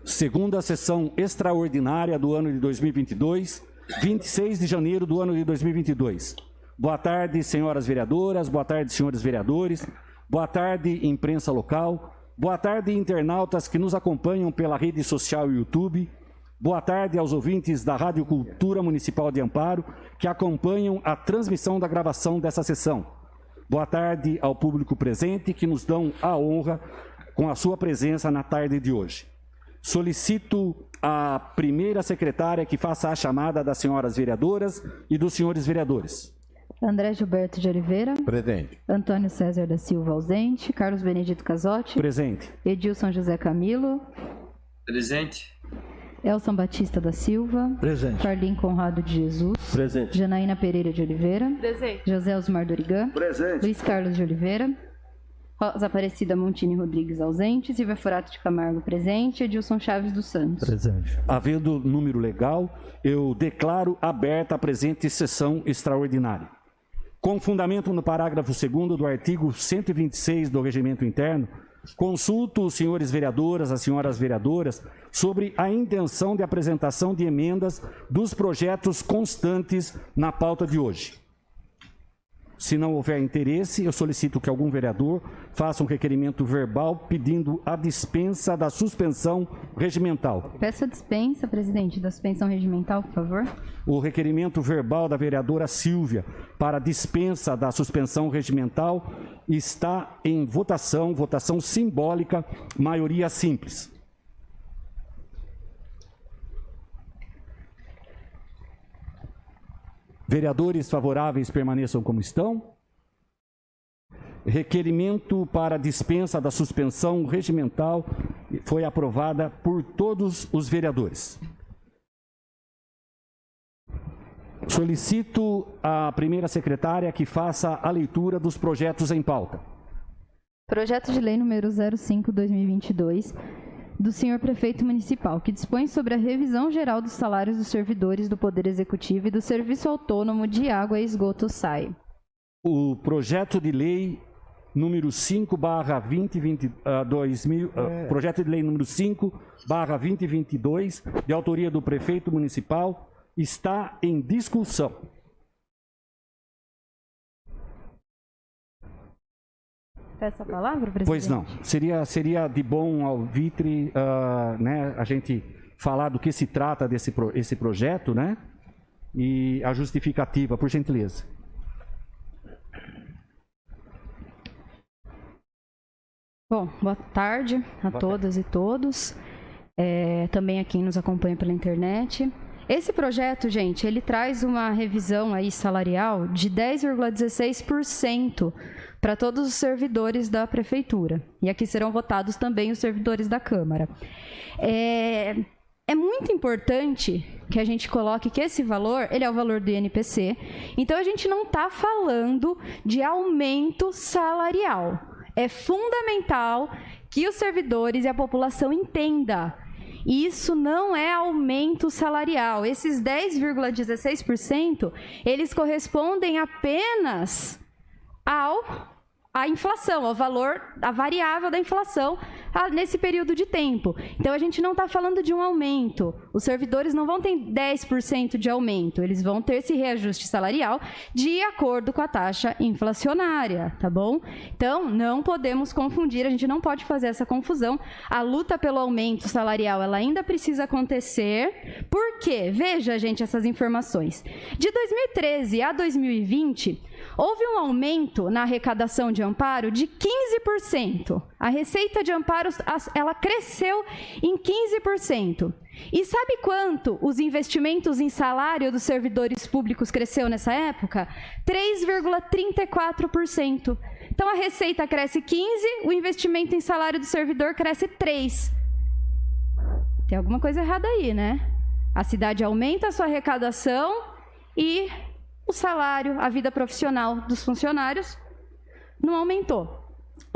Segunda sessão extraordinária do ano de 2022, 26 de janeiro do ano de 2022. Boa tarde, senhoras vereadoras, boa tarde, senhores vereadores, boa tarde, imprensa local, boa tarde, internautas que nos acompanham pela rede social YouTube, boa tarde aos ouvintes da Rádio Cultura Municipal de Amparo que acompanham a transmissão da gravação dessa sessão. Boa tarde ao público presente que nos dão a honra com a sua presença na tarde de hoje. Solicito a primeira secretária que faça a chamada das senhoras vereadoras e dos senhores vereadores. André Gilberto de Oliveira. Presente. Antônio César da Silva, ausente. Carlos Benedito Casotti. Presente. Edilson José Camilo. Presente. Elson Batista da Silva. Presente. Carlinhos Conrado de Jesus. Presente. Janaína Pereira de Oliveira. Presente. José Osmar Dorigan. Presente. Luiz Carlos de Oliveira. Rosa Aparecida Montini Rodrigues, ausente. Silvia Forato de Camargo, presente. Edilson Chaves dos Santos. Presente. Havendo número legal, eu declaro aberta a presente sessão extraordinária. Com fundamento no parágrafo 2º do artigo 126 do Regimento Interno, consulto os senhores vereadoras, as senhoras vereadoras, sobre a intenção de apresentação de emendas dos projetos constantes na pauta de hoje. Se não houver interesse, eu solicito que algum vereador faça um requerimento verbal pedindo a dispensa da suspensão regimental. Peço a dispensa, presidente, da suspensão regimental, por favor. O requerimento verbal da vereadora Silvia para dispensa da suspensão regimental está em votação, votação simbólica, maioria simples. Vereadores favoráveis permaneçam como estão. Requerimento para dispensa da suspensão regimental foi aprovada por todos os vereadores. Solicito à primeira secretária que faça a leitura dos projetos em pauta. Projeto de lei número 05/2022 do senhor prefeito municipal, que dispõe sobre a revisão geral dos salários dos servidores do Poder Executivo e do Serviço Autônomo de Água e Esgoto SAI. O projeto de lei número 5/2022, projeto de lei número 5/2022, de autoria do prefeito municipal, está em discussão. Peço a palavra, presidente. Pois não. Seria de bom ao vitre né, a gente falar do que se trata esse projeto, né? E a justificativa, por gentileza. Bom, boa tarde a todas e todos. Também a quem nos acompanha pela internet. Esse projeto, gente, ele traz uma revisão aí salarial de 10,16% para todos os servidores da prefeitura. E aqui serão votados também os servidores da Câmara. É muito importante que a gente coloque que esse valor, ele é o valor do INPC. Então, a gente não está falando de aumento salarial. É fundamental que os servidores e a população entendam. Isso não é aumento salarial. Esses 10,16%, eles correspondem apenas à inflação, ao valor, à variável da inflação nesse período de tempo. Então, a gente não está falando de um aumento. Os servidores não vão ter 10% de aumento. Eles vão ter esse reajuste salarial de acordo com a taxa inflacionária, tá bom? Então, não podemos confundir, a gente não pode fazer essa confusão. A luta pelo aumento salarial, ela ainda precisa acontecer. Por quê? Veja, gente, essas informações. De 2013 a 2020, houve um aumento na arrecadação de amparo de 15%. A receita de amparo, ela cresceu em 15%. E sabe quanto os investimentos em salário dos servidores públicos cresceu nessa época? 3,34%. Então, a receita cresce 15%, o investimento em salário do servidor cresce 3%. Tem alguma coisa errada aí, né? A cidade aumenta a sua arrecadação e o salário, a vida profissional dos funcionários não aumentou.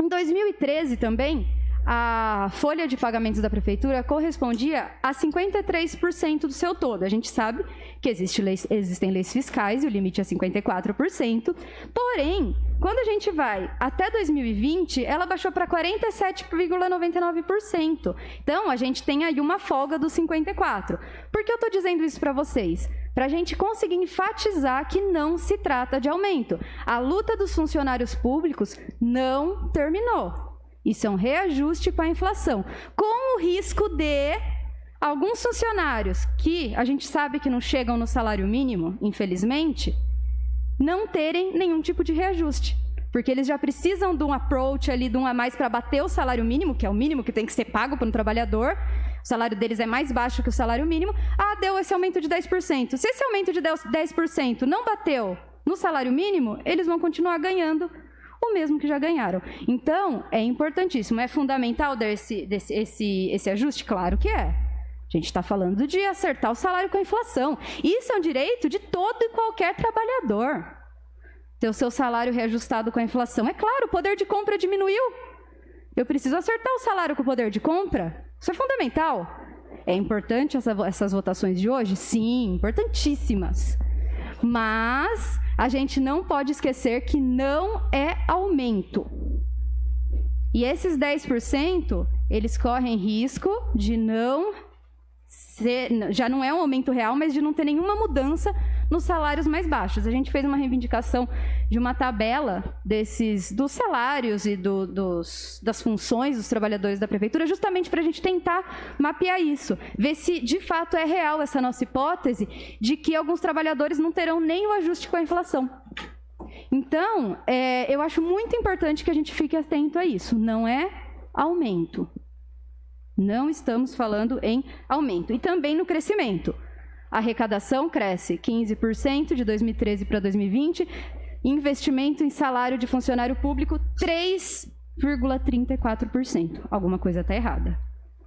Em 2013 também, a folha de pagamentos da prefeitura correspondia a 53% do seu todo. A gente sabe que existem leis fiscais e o limite é 54%, porém, Quando a gente vai até 2020, ela baixou para 47,99%. Então, a gente tem aí uma folga dos 54%. Por que eu estou dizendo isso para vocês? Para a gente conseguir enfatizar que não se trata de aumento. A luta dos funcionários públicos não terminou. Isso é um reajuste com a inflação, com o risco de alguns funcionários que a gente sabe que não chegam no salário mínimo, infelizmente, não terem nenhum tipo de reajuste. Porque eles já precisam de um approach ali, de um a mais para bater o salário mínimo, que é o mínimo que tem que ser pago para um trabalhador. O salário deles é mais baixo que o salário mínimo. Ah, deu esse aumento de 10%. Se esse aumento de 10% não bateu no salário mínimo, eles vão continuar ganhando o mesmo que já ganharam. Então, é importantíssimo. É fundamental dar esse ajuste? Claro que é. A gente está falando de acertar o salário com a inflação. Isso é um direito de todo e qualquer trabalhador. Ter o seu salário reajustado com a inflação. É claro, o poder de compra diminuiu. Eu preciso acertar o salário com o poder de compra. Isso é fundamental. É importante essas votações de hoje? Sim, importantíssimas. Mas a gente não pode esquecer que não é aumento. E esses 10%, eles correm risco de não ser, já não é um aumento real, mas de não ter nenhuma mudança nos salários mais baixos. A gente fez uma reivindicação de uma tabela dos salários e das funções dos trabalhadores da prefeitura, justamente para a gente tentar mapear isso, ver se de fato é real essa nossa hipótese de que alguns trabalhadores não terão nem o ajuste com a inflação. Então, eu acho muito importante que a gente fique atento a isso. Não é aumento. Não estamos falando em aumento. E também no crescimento. A arrecadação cresce 15% de 2013 para 2020. Investimento em salário de funcionário público, 3,34%. Alguma coisa está errada.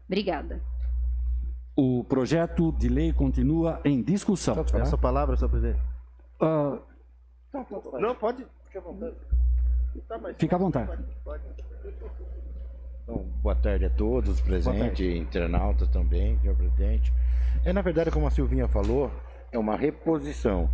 Obrigada. O projeto de lei continua em discussão. Essa palavra, senhor presidente. Não, pode. Fique à vontade. Fica à vontade. Então, boa tarde a todos, presente, internautas também, senhor presidente. Na verdade, como a Silvinha falou, é uma reposição.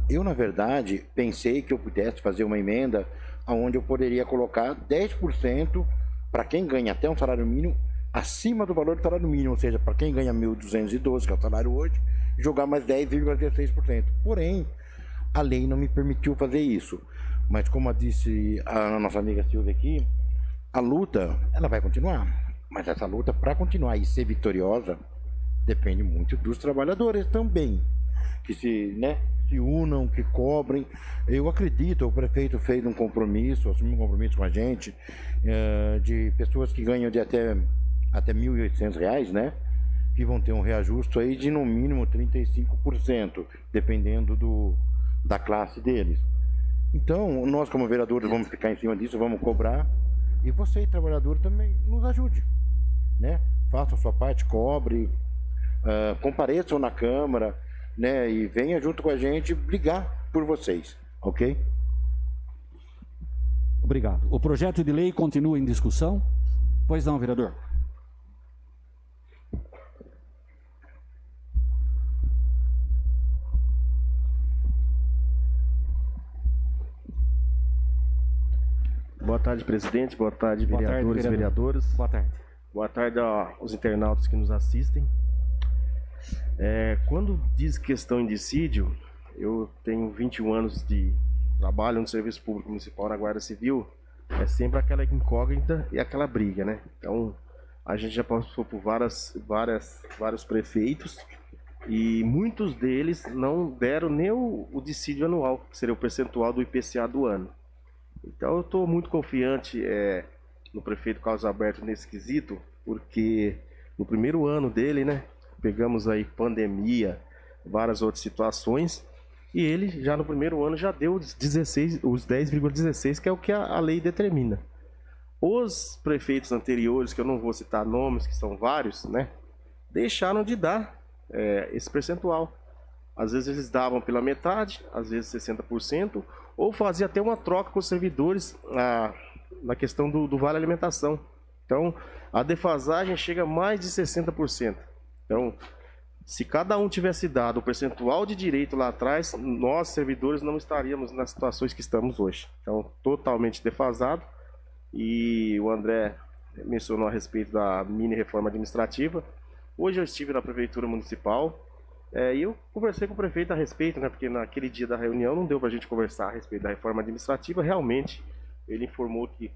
Eu, na verdade, pensei que eu pudesse fazer uma emenda onde eu poderia colocar 10% para quem ganha até um salário mínimo acima do valor do salário mínimo, ou seja, para quem ganha 1.212, que é o salário hoje, jogar mais 10,16%. Porém, a lei não me permitiu fazer isso. Mas como disse a nossa amiga Silvia aqui, a luta, ela vai continuar. Mas essa luta, para continuar e ser vitoriosa, depende muito dos trabalhadores também. Que se unam, que cobrem. Eu acredito, o prefeito fez um compromisso, assumiu um compromisso com a gente, de pessoas que ganham de até R$1.800, né? Que vão ter um reajuste aí de no mínimo 35%, dependendo da classe deles. Então, nós como vereadores vamos ficar em cima disso, vamos cobrar. E você, trabalhador, também nos ajude, né? Faça a sua parte, cobre, compareçam na Câmara, né? E venha junto com a gente brigar por vocês, ok? Obrigado. O projeto de lei continua em discussão? Pois não, vereador. Boa tarde, presidente. Boa tarde, vereadores e vereadoras. Boa tarde. Boa tarde aos internautas que nos assistem. Quando diz questão em dissídio, eu tenho 21 anos de trabalho no Serviço Público Municipal na Guarda Civil, é sempre aquela incógnita e aquela briga, né? Então, a gente já passou por vários prefeitos e muitos deles não deram nem o dissídio anual, que seria o percentual do IPCA do ano. Então eu estou muito confiante no prefeito Carlos Alberto nesse quesito, porque no primeiro ano dele, né, pegamos aí pandemia, várias outras situações, e ele já no primeiro ano já deu os 10,16, que é o que a lei determina. Os prefeitos anteriores, que eu não vou citar nomes, que são vários, né, deixaram de dar esse percentual. Às vezes eles davam pela metade, às vezes 60%, ou fazia até uma troca com os servidores na questão do vale alimentação. Então, a defasagem chega a mais de 60%. Então, Se cada um tivesse dado o percentual de direito lá atrás, nós, servidores, não estaríamos nas situações que estamos hoje. Então, totalmente defasado. E o André mencionou a respeito da mini-reforma administrativa. Hoje eu estive na Prefeitura Municipal e eu conversei com o prefeito a respeito, né, porque naquele dia da reunião não deu para a gente conversar a respeito da reforma administrativa. Realmente, ele informou que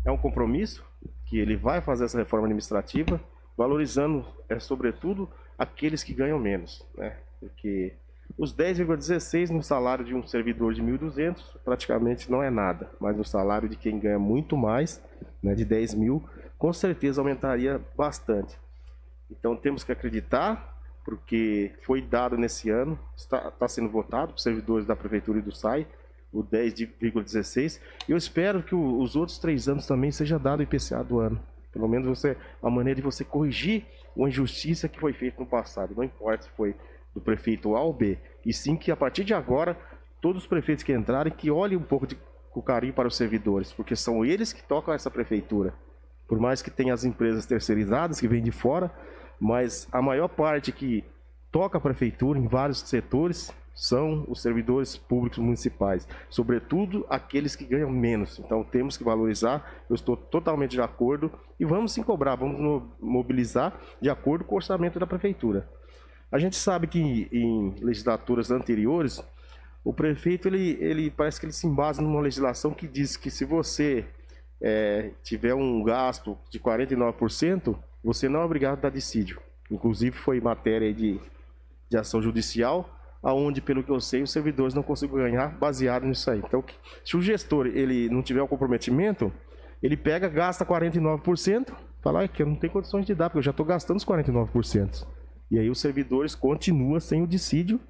é um compromisso, que ele vai fazer essa reforma administrativa, valorizando, sobretudo, aqueles que ganham menos, né? Porque os 10,16 no salário de um servidor de 1.200 praticamente não é nada, mas no salário de quem ganha muito mais, né, de 10 mil, com certeza aumentaria bastante. Então temos que acreditar, porque foi dado nesse ano, está sendo votado para os servidores da Prefeitura e do SAI, o 10,16, e eu espero que os outros 3 anos também seja dado o IPCA do ano. Pelo menos a maneira de você corrigir uma injustiça que foi feita no passado. Não importa se foi do prefeito A ou B, e sim que a partir de agora, todos os prefeitos que entrarem, que olhem um pouco com carinho para os servidores, porque são eles que tocam essa prefeitura. Por mais que tenha as empresas terceirizadas que vêm de fora, mas a maior parte que toca a prefeitura em vários setores são os servidores públicos municipais, sobretudo aqueles que ganham menos. Então temos que valorizar, eu estou totalmente de acordo, e vamos sim cobrar, vamos mobilizar de acordo com o orçamento da prefeitura. A gente sabe que em legislaturas anteriores, o prefeito ele parece que ele se embasa numa legislação que diz que se você tiver um gasto de 49%, você não é obrigado a dar dissídio. Inclusive foi matéria de ação judicial, aonde, pelo que eu sei, os servidores não conseguem ganhar baseado nisso aí. Então, se o gestor ele não tiver o comprometimento, ele pega, gasta 49%, fala que eu não tenho condições de dar, porque eu já estou gastando os 49%. E aí os servidores continuam sem o dissídio,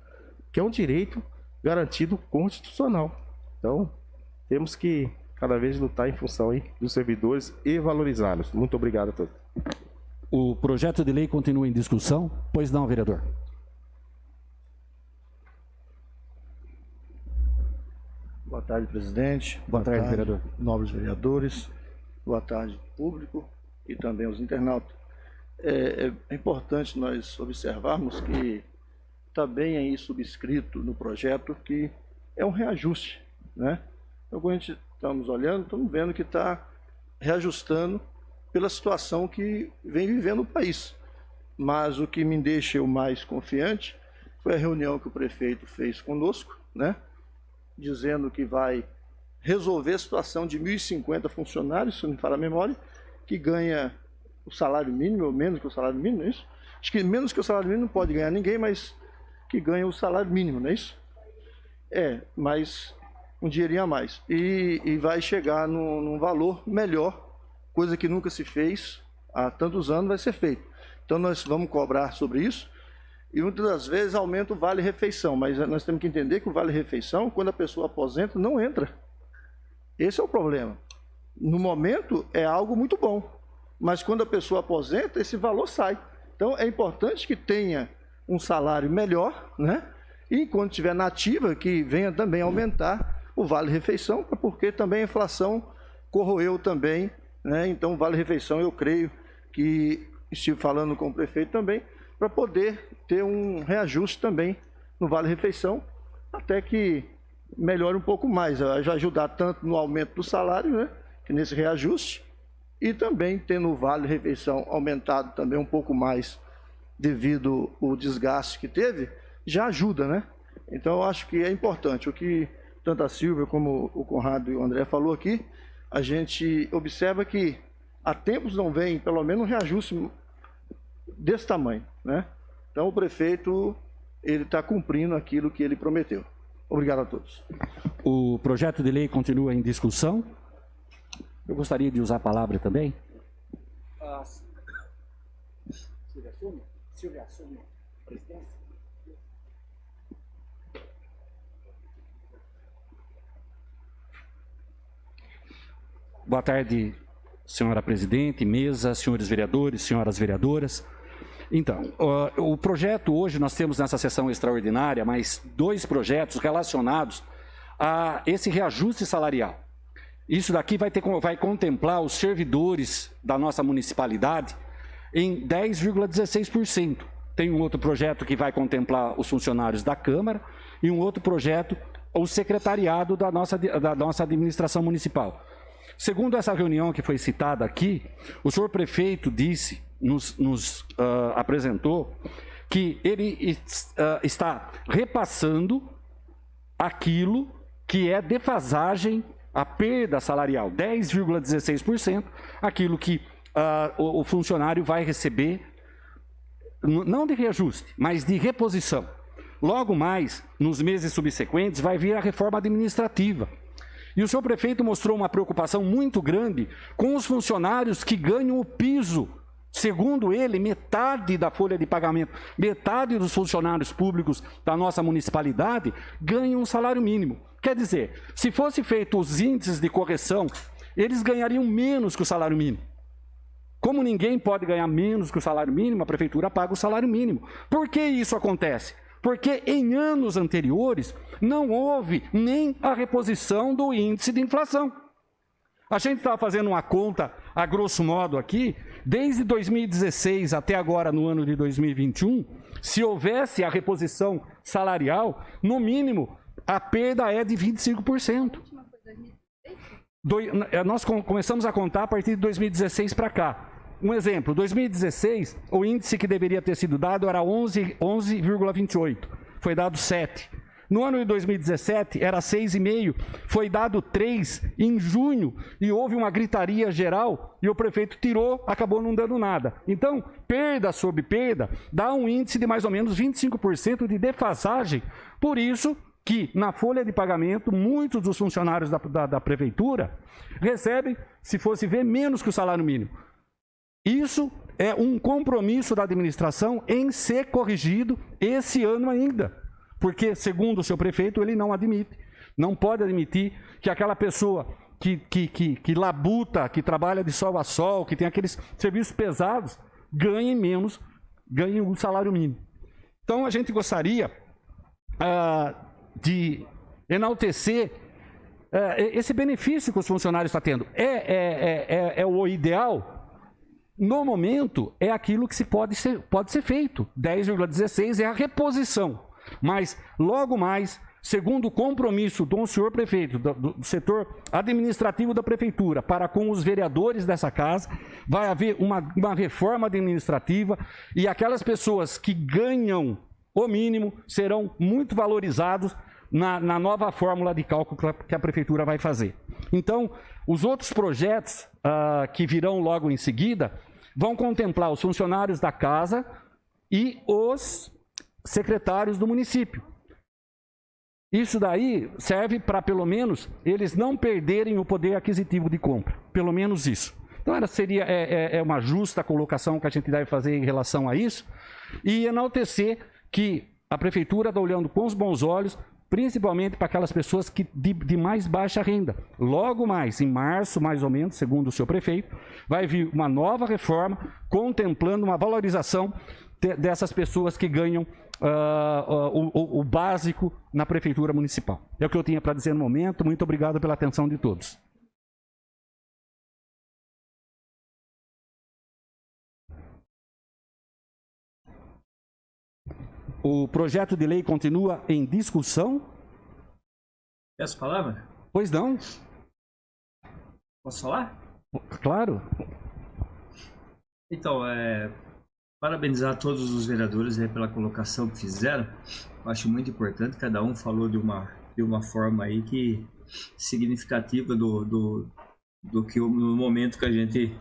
que é um direito garantido constitucional. Então, temos que cada vez lutar em função aí dos servidores e valorizá-los. Muito obrigado a todos. O projeto de lei continua em discussão? Pois não, vereador. Boa tarde, presidente. Boa tarde, vereador. Nobres vereadores. Boa tarde, público e também os internautas. É importante nós observarmos que está bem aí subscrito no projeto que é um reajuste, né? Então, quando a gente estamos olhando, estamos vendo que está reajustando pela situação que vem vivendo o país. Mas o que me deixa eu mais confiante foi a reunião que o prefeito fez conosco, né? Dizendo que vai resolver a situação de 1.050 funcionários, se não me falha a memória, que ganha o salário mínimo, ou menos que o salário mínimo, não é isso? Acho que menos que o salário mínimo não pode ganhar ninguém, mas que ganha o salário mínimo, não é isso? Mas um dinheirinho a mais. E vai chegar num valor melhor, coisa que nunca se fez, há tantos anos vai ser feito. Então nós vamos cobrar sobre isso, e muitas das vezes aumenta o vale-refeição, mas nós temos que entender que o vale-refeição, quando a pessoa aposenta, não entra. Esse é o problema. No momento é algo muito bom, mas quando a pessoa aposenta, esse valor sai. Então é importante que tenha um salário melhor, né? E quando estiver na ativa, que venha também aumentar o vale-refeição, porque também a inflação corroeu também, né? Então o vale-refeição, eu creio que estive falando com o prefeito também, para poder ter um reajuste também no vale-refeição, até que melhore um pouco mais. Vai ajudar tanto no aumento do salário, né, que nesse reajuste, e também tendo o vale-refeição aumentado também um pouco mais devido ao desgaste que teve, já ajuda, né? Então eu acho que é importante. O que tanto a Silvia como o Conrado e o André falou aqui, a gente observa que há tempos não vem pelo menos um reajuste desse tamanho, né? Então o prefeito ele está cumprindo aquilo que ele prometeu. Obrigado a todos. O projeto de lei continua em discussão. Eu gostaria de usar a palavra também. Silvia assume a presidência. Boa tarde, senhora presidente, mesa, senhores vereadores, senhoras vereadoras. Então, o projeto hoje, nós temos nessa sessão extraordinária mais 2 projetos relacionados a esse reajuste salarial. Isso daqui vai contemplar os servidores da nossa municipalidade em 10,16%. tem um outro projeto que vai contemplar os funcionários da Câmara e um outro projeto, o secretariado da nossa administração municipal. Segundo essa reunião que foi citada aqui, o senhor prefeito disse, nos apresentou, que ele está repassando aquilo que é defasagem, a perda salarial, 10,16%, aquilo que o funcionário vai receber, não de reajuste, mas de reposição. Logo mais, nos meses subsequentes, vai vir a reforma administrativa. E o senhor prefeito mostrou uma preocupação muito grande com os funcionários que ganham o piso. Segundo ele, metade da folha de pagamento, metade dos funcionários públicos da nossa municipalidade ganham um salário mínimo. Quer dizer, se fosse feito os índices de correção, eles ganhariam menos que o salário mínimo. Como ninguém pode ganhar menos que o salário mínimo, a prefeitura paga o salário mínimo. Por que isso acontece? Porque em anos anteriores não houve nem a reposição do índice de inflação. A gente estava fazendo uma conta, a grosso modo aqui, desde 2016 até agora, no ano de 2021, se houvesse a reposição salarial, no mínimo, a perda é de 25%. Nós começamos a contar a partir de 2016 para cá. Um exemplo, 2016, o índice que deveria ter sido dado era 11,28, foi dado 7. No ano de 2017, era 6,5, foi dado 3 em junho, e houve uma gritaria geral, e o prefeito tirou, acabou não dando nada. Então, perda sobre perda, dá um índice de mais ou menos 25% de defasagem. Por isso que, na folha de pagamento, muitos dos funcionários da prefeitura recebem, se fosse ver, menos que o salário mínimo. Isso é um compromisso da administração em ser corrigido esse ano ainda. Porque, segundo o seu prefeito, ele não admite, não pode admitir que aquela pessoa que labuta, que trabalha de sol a sol, que tem aqueles serviços pesados, ganhe menos, ganhe um salário mínimo. Então, a gente gostaria de enaltecer esse benefício que os funcionários estão tendo. É o ideal. No momento, é aquilo que pode ser feito. 10,16 é a reposição. Mas, logo mais, segundo o compromisso do senhor prefeito, do setor administrativo da prefeitura, para com os vereadores dessa casa, vai haver uma reforma administrativa e aquelas pessoas que ganham o mínimo serão muito valorizados na nova fórmula de cálculo que a prefeitura vai fazer. Então, os outros projetos que virão logo em seguida vão contemplar os funcionários da casa e os secretários do município. Isso daí serve para, pelo menos, eles não perderem o poder aquisitivo de compra. Pelo menos isso. Então, seria uma justa colocação que a gente deve fazer em relação a isso e enaltecer que a prefeitura está olhando com os bons olhos, principalmente para aquelas pessoas de mais baixa renda. Logo mais, em março, mais ou menos, segundo o seu prefeito, vai vir uma nova reforma contemplando uma valorização dessas pessoas que ganham o básico na prefeitura municipal. É o que eu tinha para dizer no momento. Muito obrigado pela atenção de todos. O projeto de lei continua em discussão. Peço palavra? Pois não. Posso falar? Claro. Então, parabenizar todos os vereadores aí pela colocação que fizeram. Eu acho muito importante, cada um falou de uma forma aí que significativa do que no momento que a gente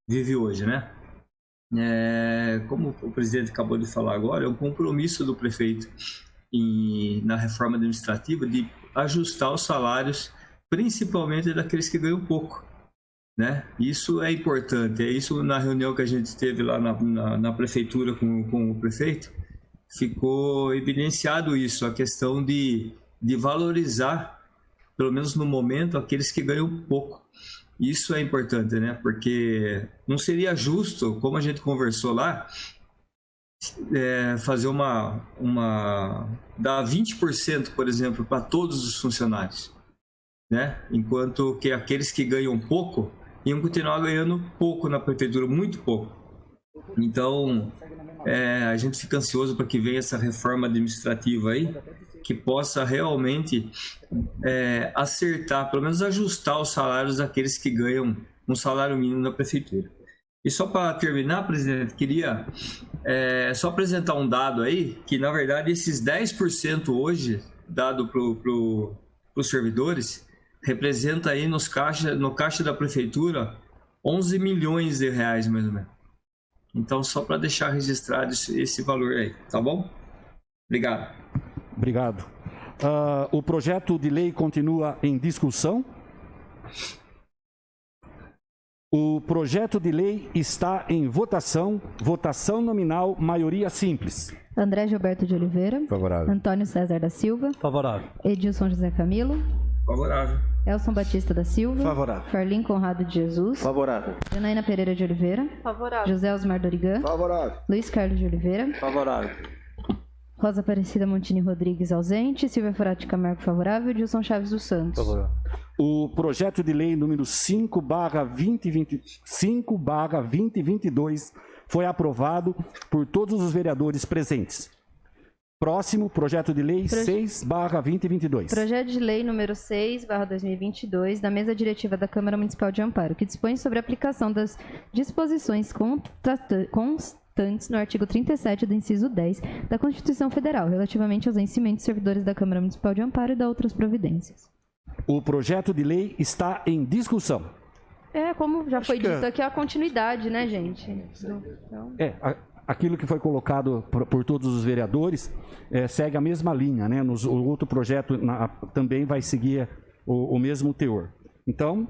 vive hoje, né? Como o presidente acabou de falar agora, é um compromisso do prefeito na reforma administrativa de ajustar os salários, principalmente daqueles que ganham pouco, né? Isso é importante. Isso na reunião que a gente teve lá na prefeitura com o prefeito, ficou evidenciado isso, a questão de valorizar, pelo menos no momento, aqueles que ganham pouco. Isso é importante, né? Porque não seria justo, como a gente conversou lá, fazer dar 20%, por exemplo, para todos os funcionários, né? Enquanto que aqueles que ganham pouco iam continuar ganhando pouco na prefeitura, muito pouco. Então, a gente fica ansioso para que venha essa reforma administrativa aí, que possa realmente acertar, pelo menos ajustar os salários daqueles que ganham um salário mínimo na prefeitura. E só para terminar, presidente, queria só apresentar um dado aí, que na verdade esses 10% hoje, dado para os servidores, representa aí no caixa da prefeitura 11 milhões de reais, mais ou menos. Então, só para deixar registrado esse valor aí, tá bom? Obrigado. Obrigado. O projeto de lei continua em discussão. O projeto de lei está em votação. Votação nominal, maioria simples. André Gilberto de Oliveira. Favorável. Antônio César da Silva. Favorável. Edilson José Camilo. Favorável. Elson Batista da Silva. Favorável. Farlim Conrado de Jesus. Favorável. Janaína Pereira de Oliveira. Favorável. José Osmar Dorigan. Favorável. Luiz Carlos de Oliveira. Favorável. Rosa Aparecida Montini Rodrigues ausente. Silvia Forati Camargo favorável. Edilson Chaves dos Santos. Favorável. O projeto de lei número 5/2022 foi aprovado por todos os vereadores presentes. Próximo, projeto de lei 6/2022. Projeto de lei número 6/2022 da Mesa Diretiva da Câmara Municipal de Amparo, que dispõe sobre a aplicação das disposições constantes no artigo 37 do inciso 10 da Constituição Federal, relativamente aos vencimentos de servidores da Câmara Municipal de Amparo e da outras providências. O projeto de lei está em discussão. Como já foi dito aqui, a continuidade, né, gente? Então... Aquilo que foi colocado por todos os vereadores segue a mesma linha, né? O outro projeto também vai seguir o mesmo teor. Então,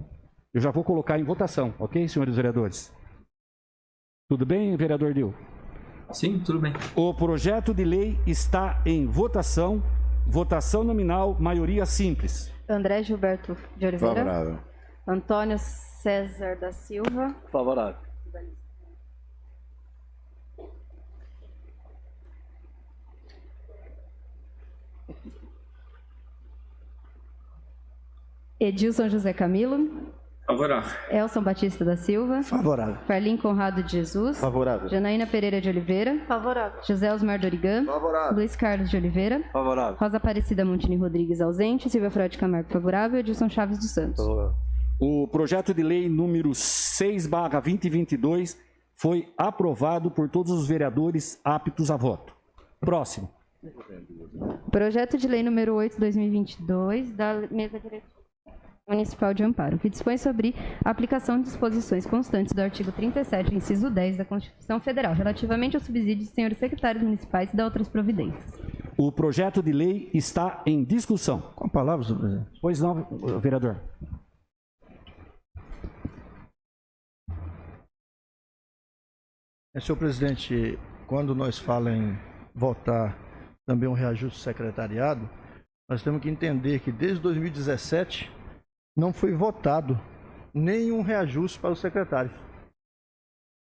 eu já vou colocar em votação, ok, senhores vereadores? Tudo bem, vereador Dil? Sim, tudo bem. O projeto de lei está em votação. Votação nominal, maioria simples. André Gilberto de Oliveira. Favorável. Antônio César da Silva. Favorável. Edilson José Camilo. Favorável. Elson Batista da Silva. Favorável. Farlim Conrado de Jesus. Favorável. Janaína Pereira de Oliveira. Favorável. José Osmar Dorigan. Favorável. Luiz Carlos de Oliveira. Favorável. Rosa Aparecida Montini Rodrigues ausente. Silvia Forati Camargo favorável. Edilson Chaves dos Santos. O projeto de lei número 6/2022 foi aprovado por todos os vereadores aptos a voto. Próximo. Projeto de lei número 8/2022 da Mesa Diretiva Municipal de Amparo, que dispõe sobre a aplicação de disposições constantes do artigo 37, inciso 10 da Constituição Federal, relativamente aos subsídios de senhores secretários municipais e da outras providências. O projeto de lei está em discussão. Com a palavra, senhor presidente. Pois não, vereador. Senhor presidente, quando nós falamos em votar também um reajuste do secretariado, nós temos que entender que desde 2017 não foi votado nenhum reajuste para os secretários.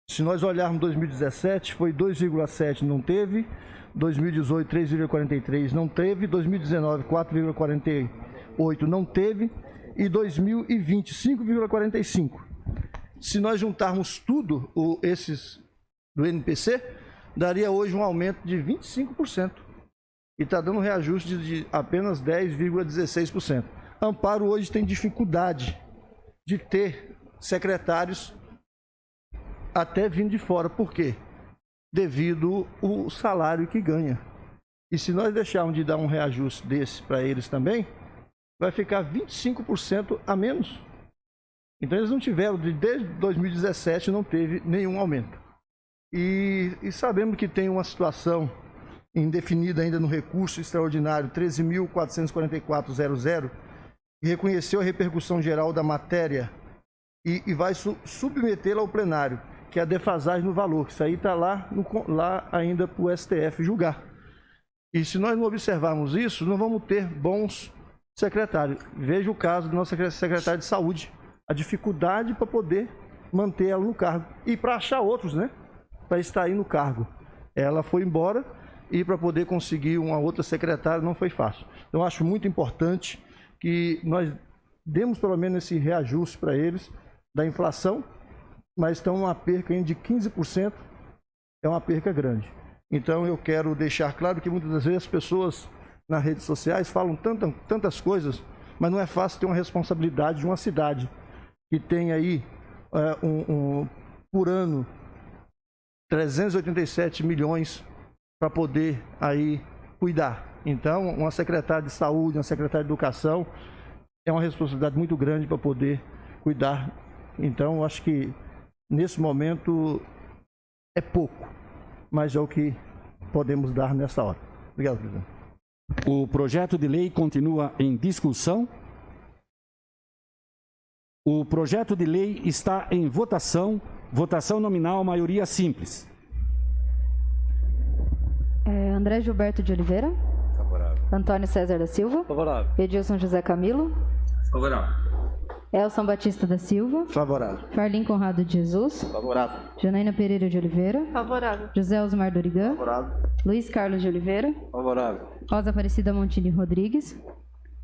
Se nós olharmos 2017, foi 2,7, não teve. 2018, 3,43 não teve. 2019, 4,48 não teve. E 2020, 5,45. Se nós juntarmos tudo, esses do NPC, daria hoje um aumento de 25%. E está dando um reajuste de apenas 10,16%. Amparo hoje tem dificuldade de ter secretários até vindo de fora. Por quê? Devido ao salário que ganha. E se nós deixarmos de dar um reajuste desse para eles também, vai ficar 25% a menos. Então eles não tiveram, desde 2017 não teve nenhum aumento. E sabemos que tem uma situação indefinida ainda no recurso extraordinário 13.444.00, que reconheceu a repercussão geral da matéria e vai submetê-la ao plenário, que é a defasagem no valor. Isso aí está lá ainda para o STF julgar. E se nós não observarmos isso, não vamos ter bons secretários. Veja o caso do nosso secretário de saúde, a dificuldade para poder manter ela no cargo e para achar outros, né, para estar aí no cargo. Ela foi embora e para poder conseguir uma outra secretária não foi fácil. Então acho muito importante que nós demos pelo menos esse reajuste para eles da inflação, mas estão uma perca de 15% é uma perca grande. Então eu quero deixar claro que muitas das vezes as pessoas nas redes sociais falam tantas coisas, mas não é fácil ter uma responsabilidade de uma cidade que tem aí por ano 387 milhões para poder aí cuidar. Então, uma secretária de saúde, uma secretária de educação, é uma responsabilidade muito grande para poder cuidar. Então, acho que nesse momento é pouco, mas é o que podemos dar nessa hora. Obrigado, presidente. O projeto de lei continua em discussão. O projeto de lei está em votação. Votação nominal, maioria simples. André Gilberto de Oliveira. Favorável. Antônio César da Silva. Favorável. Edilson José Camilo. Favorável. Elson Batista da Silva. Favorável. Farlim Conrado de Jesus. Favorável. Janaína Pereira de Oliveira. Favorável. José Osmar Dorigan. Favorável. Luiz Carlos de Oliveira. Favorável. Rosa Aparecida Montini Rodrigues.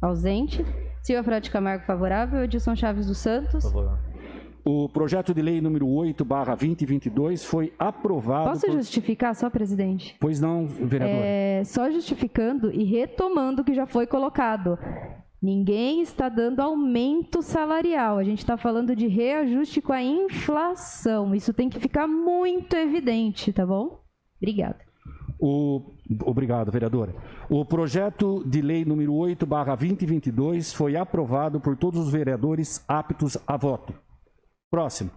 Ausente. Silvia Frade Camargo, favorável. Edilson Chaves dos Santos. Favorável. O projeto de lei número 8/2022 foi aprovado. Posso justificar só, presidente? Pois não, vereador. Só justificando e retomando o que já foi colocado. Ninguém está dando aumento salarial. A gente está falando de reajuste com a inflação. Isso tem que ficar muito evidente, tá bom? Obrigada. Obrigado, vereadora. O projeto de lei número 8/2022 foi aprovado por todos os vereadores aptos a voto. Próximo.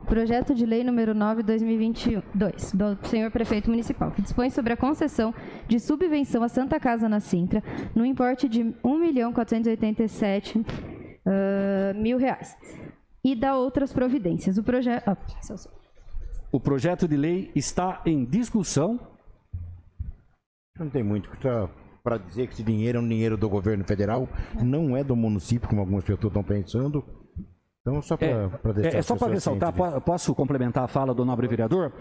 Projeto de lei número 9/2022, do senhor prefeito municipal, que dispõe sobre a concessão de subvenção à Santa Casa na Sintra, no importe de R$ 1.487.000, e dá outras providências. O projeto de lei está em discussão. Não tem muito para dizer que esse dinheiro é um dinheiro do governo federal, não é do município, como algumas pessoas estão pensando. Então, só para deixar só para ressaltar, posso complementar a fala do nobre vereador?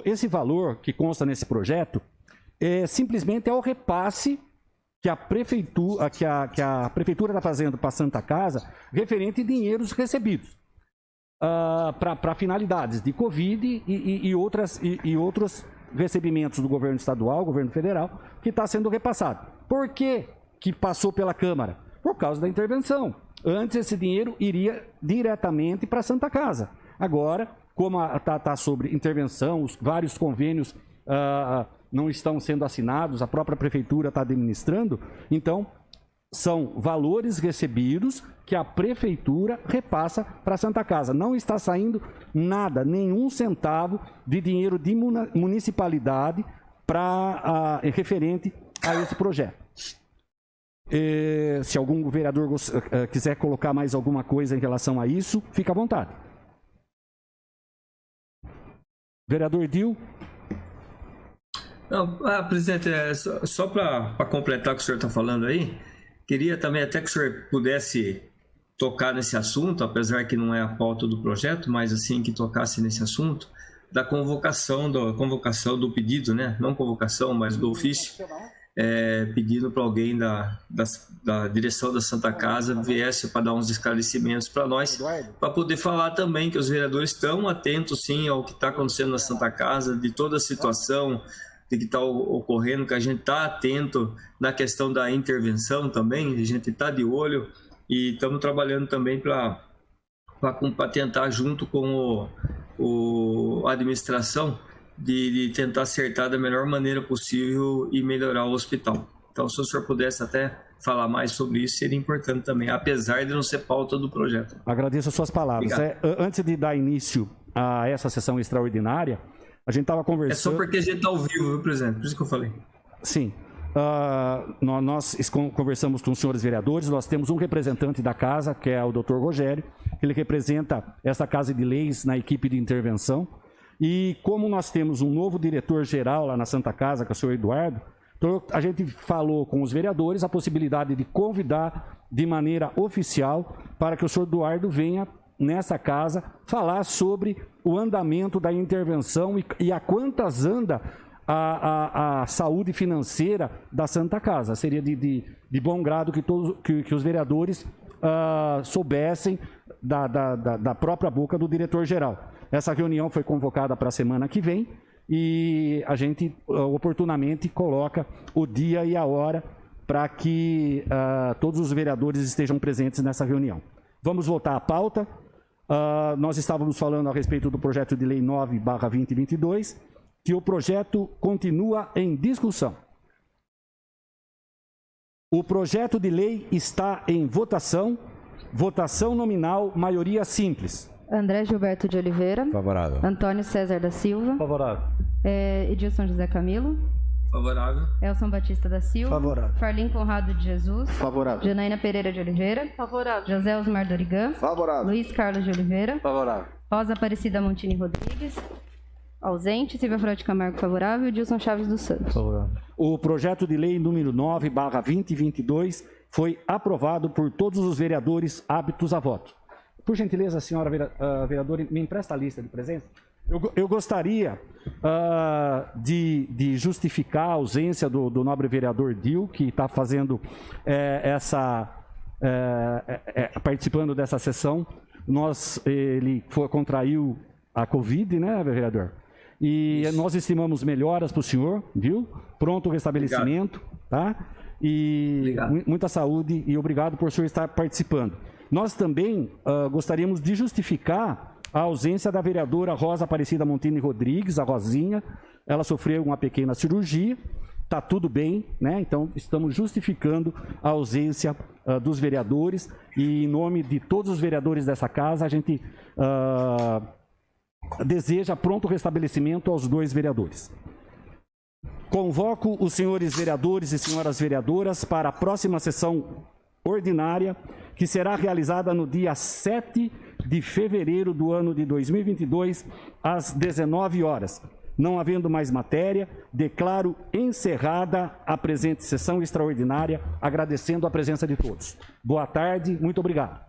Esse valor que consta nesse projeto simplesmente é o repasse que a prefeitura está fazendo para a Santa Casa referente a dinheiros recebidos para finalidades de Covid e outros recebimentos do governo estadual, governo federal, que está sendo repassado. Por que passou pela Câmara? Por causa da intervenção. Antes esse dinheiro iria diretamente para a Santa Casa. Agora, como está sobre intervenção, os vários convênios não estão sendo assinados, a própria prefeitura está administrando, então são valores recebidos que a prefeitura repassa para a Santa Casa. Não está saindo nada, nenhum centavo de dinheiro de municipalidade referente a esse projeto. Se algum vereador quiser colocar mais alguma coisa em relação a isso, fica à vontade. Vereador Dil. Não, presidente, só para completar o que o senhor está falando aí, queria também até que o senhor pudesse tocar nesse assunto, apesar que não é a pauta do projeto, mas assim que tocasse nesse assunto, da convocação do pedido, né? Não convocação, mas do ofício, pedindo para alguém da direção da Santa Casa viesse para dar uns esclarecimentos para nós, para poder falar também que os vereadores estão atentos sim ao que está acontecendo na Santa Casa, de toda a situação de que está ocorrendo, que a gente está atento na questão da intervenção também, a gente está de olho e estamos trabalhando também para tentar, junto com a administração, de tentar acertar da melhor maneira possível e melhorar o hospital. Então, se o senhor pudesse até falar mais sobre isso, seria importante também, apesar de não ser pauta do projeto. Agradeço as suas palavras. Antes de dar início a essa sessão extraordinária, a gente estava conversando... É só porque a gente está ao vivo, viu, presidente? Por isso que eu falei. Sim. Nós conversamos com os senhores vereadores, nós temos um representante da casa, que é o Dr. Rogério, ele representa essa Casa de Leis na equipe de intervenção, e como nós temos um novo diretor-geral lá na Santa Casa, que é o senhor Eduardo, então a gente falou com os vereadores a possibilidade de convidar de maneira oficial para que o senhor Eduardo venha nessa casa falar sobre o andamento da intervenção e a quantas anda a saúde financeira da Santa Casa. Seria de bom grado que os vereadores soubessem da própria boca do diretor-geral. Essa reunião foi convocada para a semana que vem e a gente oportunamente coloca o dia e a hora para que todos os vereadores estejam presentes nessa reunião. Vamos voltar à pauta. Nós estávamos falando a respeito do projeto de lei 9/2022, que o projeto continua em discussão. O projeto de lei está em votação, votação nominal, maioria simples. André Gilberto de Oliveira. Favorável. Antônio César da Silva. Favorável. Edilson José Camilo. Favorável. Elson Batista da Silva. Favorável. Farlim Conrado de Jesus. Favorável. Janaína Pereira de Oliveira. Favorável. José Osmar Dorigan. Favorável. Luiz Carlos de Oliveira. Favorável. Rosa Aparecida Montini Rodrigues. Ausente. Silvia Frade Camargo, favorável. Edilson Chaves dos Santos. O projeto de lei número 9/2022 foi aprovado por todos os vereadores aptos a voto. Por gentileza, senhora vereadora, me empresta a lista de presença? Eu gostaria de justificar a ausência do nobre vereador Dil, que está fazendo participando dessa sessão. Ele contraiu a Covid, né, vereador? E nós estimamos melhoras para o senhor, viu? Pronto restabelecimento, tá? E muita saúde e obrigado por o senhor estar participando. Nós também gostaríamos de justificar a ausência da vereadora Rosa Aparecida Montini Rodrigues, a Rosinha. Ela sofreu uma pequena cirurgia, está tudo bem, né? Então estamos justificando a ausência dos vereadores e em nome de todos os vereadores dessa casa, a gente deseja pronto restabelecimento aos 2 vereadores. Convoco os senhores vereadores e senhoras vereadoras para a próxima sessão ordinária, que será realizada no dia 7 de fevereiro do ano de 2022, às 19 horas. Não havendo mais matéria, declaro encerrada a presente sessão extraordinária, agradecendo a presença de todos. Boa tarde, muito obrigado.